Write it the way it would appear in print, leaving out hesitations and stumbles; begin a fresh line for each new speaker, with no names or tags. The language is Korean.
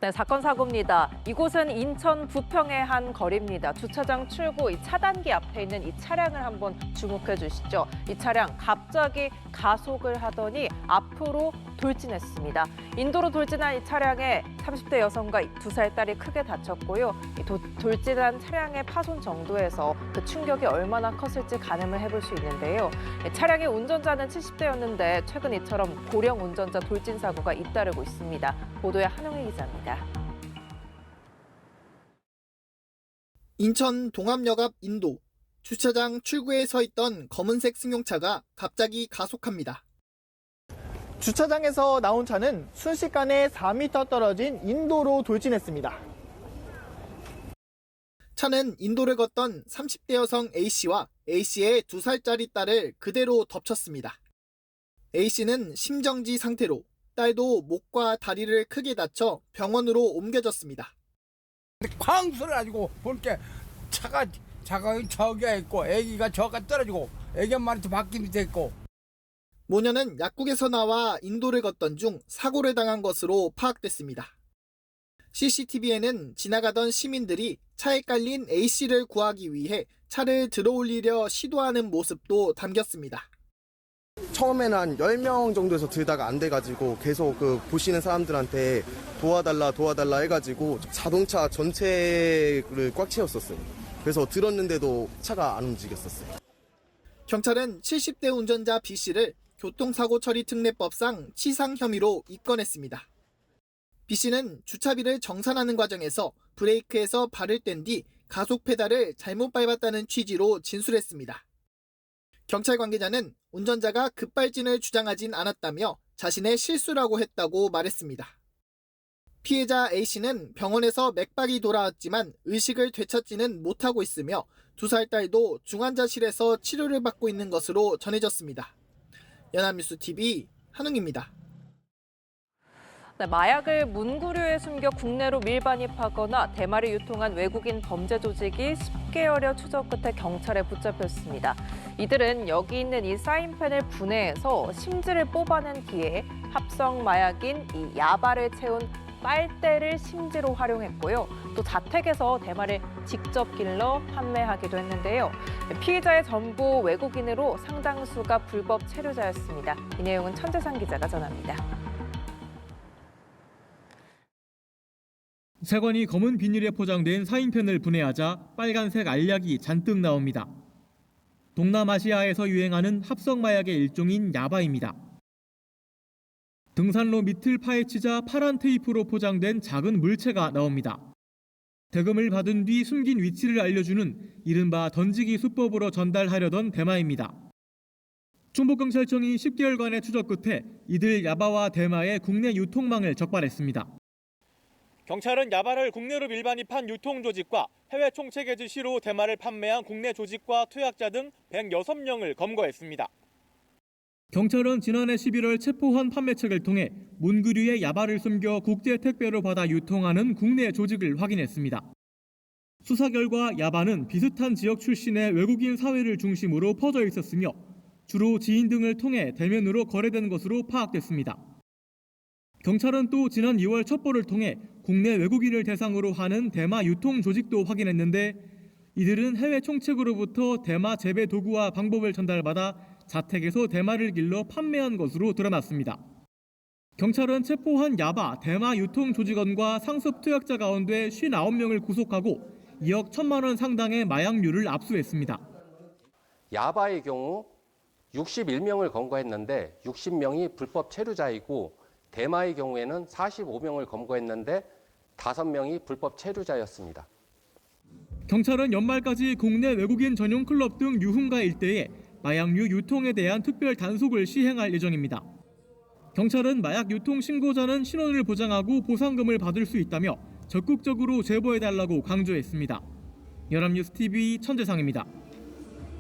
네, 사건 사고입니다. 이곳은 인천 부평의 한 거리입니다. 주차장 출구 이 차단기 앞에 있는 이 차량을 한번 주목해 주시죠. 이 차량 갑자기 가속을 하더니 앞으로 돌진했습니다. 인도로 돌진한 이 차량에 30대 여성과 2살 딸이 크게 다쳤고요. 돌진한 차량의 파손 정도에서 그 충격이 얼마나 컸을지 가늠을 해볼 수 있는데요. 차량의 운전자는 70대였는데 최근 이처럼 고령 운전자 돌진 사고가 잇따르고 있습니다. 보도에 한웅희 기자입니다.
인천 동암역 앞 인도, 주차장 출구에 서 있던 검은색 승용차가 갑자기 가속합니다. 주차장에서 나온 차는 순식간에 4m 떨어진 인도로 돌진했습니다. 차는 인도를 걷던 30대 여성 A씨와 A씨의 2살짜리 딸을 그대로 덮쳤습니다. A씨는 심정지 상태로 딸도 목과 다리를 크게 다쳐 병원으로 옮겨졌습니다.
쾅 소리 가지고 볼게 차가 저기에 있고 애기가 저가 떨어지고 애기 한 마리 바퀴 밑에 있고.
모녀는 약국에서 나와 인도를 걷던 중 사고를 당한 것으로 파악됐습니다. CCTV에는 지나가던 시민들이 차에 깔린 A씨를 구하기 위해 차를 들어올리려 시도하는 모습도 담겼습니다.
처음에는 한 10명 정도에서 들다가 안 돼가지고 계속 보시는 사람들한테 도와달라 해가지고 자동차 전체를 꽉 채웠었어요. 그래서 들었는데도 차가 안 움직였었어요.
경찰은 70대 운전자 B씨를 교통사고 처리 특례법상 치상 혐의로 입건했습니다. B씨는 주차비를 정산하는 과정에서 브레이크에서 발을 뗀 뒤 가속 페달을 잘못 밟았다는 취지로 진술했습니다. 경찰 관계자는 운전자가 급발진을 주장하진 않았다며 자신의 실수라고 했다고 말했습니다. 피해자 A씨는 병원에서 맥박이 돌아왔지만 의식을 되찾지는 못하고 있으며 2살 딸도 중환자실에서 치료를 받고 있는 것으로 전해졌습니다. 연합뉴스TV 한웅입니다.
네, 마약을 문구류에 숨겨 국내로 밀반입하거나 대마를 유통한 외국인 범죄 조직이 10개월여 추적 끝에 경찰에 붙잡혔습니다. 이들은 여기 있는 이 사인펜을 분해해서 심지를 뽑아낸 뒤에 합성 마약인 이 야바를 채운 빨대를 심지로 활용했고요. 또 자택에서 대마를 직접 길러 판매하기도 했는데요. 피해자의 전부 외국인으로 상당수가 불법 체류자였습니다. 이 내용은 천재상 기자가 전합니다.
세 권이 검은 비닐에 포장된 사인펜을 분해하자 빨간색 알약이 잔뜩 나옵니다. 동남아시아에서 유행하는 합성마약의 일종인 야바입니다. 등산로 밑을 파헤치자 파란 테이프로 포장된 작은 물체가 나옵니다. 대금을 받은 뒤 숨긴 위치를 알려주는 이른바 던지기 수법으로 전달하려던 대마입니다. 충북경찰청이 10개월간의 추적 끝에 이들 야바와 대마의 국내 유통망을 적발했습니다. 경찰은 야바를 국내로 밀반입한 유통조직과 해외 총체계지 시로 대마를 판매한 국내 조직과 투약자 등 106명을 검거했습니다. 경찰은 지난해 11월 체포한 판매책을 통해 문구류에 야바를 숨겨 국제 택배로 받아 유통하는 국내 조직을 확인했습니다. 수사 결과 야바는 비슷한 지역 출신의 외국인 사회를 중심으로 퍼져 있었으며 주로 지인 등을 통해 대면으로 거래된 것으로 파악됐습니다. 경찰은 또 지난 2월 첩보를 통해 국내 외국인을 대상으로 하는 대마 유통 조직도 확인했는데 이들은 해외 총책으로부터 대마 재배 도구와 방법을 전달받아 자택에서 대마를 길러 판매한 것으로 드러났습니다. 경찰은 체포한 야바 대마 유통 조직원과 상습 투약자 가운데 59명을 구속하고 2억 1천만 원 상당의 마약류를 압수했습니다.
야바의 경우 61명을 검거했는데 60명이 불법 체류자이고 대마의 경우에는 45명을 검거했는데 5명이 불법 체류자였습니다.
경찰은 연말까지 국내 외국인 전용 클럽 등 유흥가 일대에 마약류 유통에 대한 특별 단속을 시행할 예정입니다. 경찰은 마약 유통 신고자는 신원을 보장하고 보상금을 받을 수 있다며 적극적으로 제보해달라고 강조했습니다. 연합뉴스TV 천재상입니다.